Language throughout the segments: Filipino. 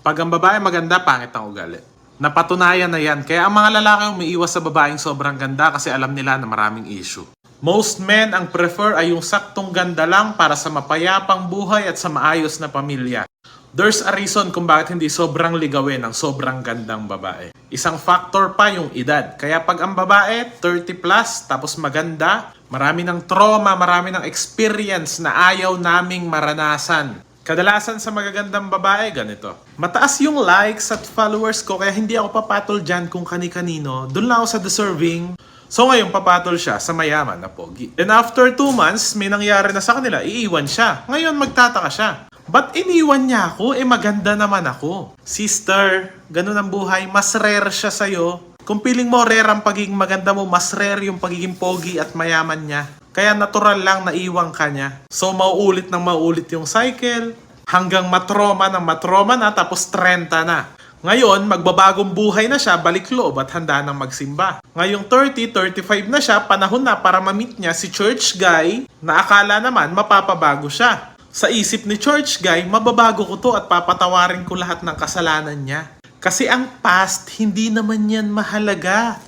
Pag ang babae maganda, pangit ang ugali. Napatunayan na yan. Kaya ang mga lalaki umiiwas sa babaeng sobrang ganda kasi alam nila na maraming issue. Most men ang prefer ay yung saktong ganda lang para sa mapayapang buhay at sa maayos na pamilya. There's a reason kung bakit hindi sobrang ligawin ang sobrang gandang babae. Isang factor pa yung edad. Kaya pag ang babae, 30 plus, tapos maganda, marami ng trauma, marami ng experience na ayaw naming maranasan. Kadalasan sa magagandang babae, ganito. Mataas yung likes at followers ko kaya hindi ako papatol dyan kung kani-kanino. Doon lang ako sa deserving. So ngayon papatol siya sa mayaman na pogi. And after 2 months, may nangyari na sa kanila, iiwan siya. Ngayon magtataka siya. Ba't iniwan niya ako? Maganda naman ako. Sister, ganun ang buhay. Mas rare siya sa'yo. Kung piling mo rare ang pagiging maganda mo, mas rare yung pagiging pogi at mayaman niya. Kaya natural lang na iwan ka niya. So mauulit ng mauulit yung cycle hanggang matroma na tapos 30 na. Ngayon, magbabagong buhay na siya, balik loob at handa nang magsimba. Ngayong 30, 35 na siya, panahon na para ma-meet niya si church guy na akala naman mapapabago siya. Sa isip ni church guy, mababago ko to at papatawarin ko lahat ng kasalanan niya. Kasi ang past, hindi naman yan mahalaga.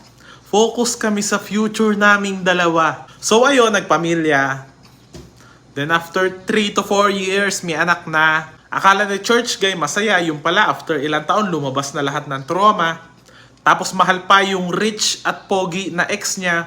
Focus kami sa future naming dalawa. So ayun, nagpamilya. Then after 3 to 4 years, may anak na. Akala ni church guy masaya, yung pala after ilang taon lumabas na lahat ng trauma. Tapos mahal pa yung rich at pogi na ex niya.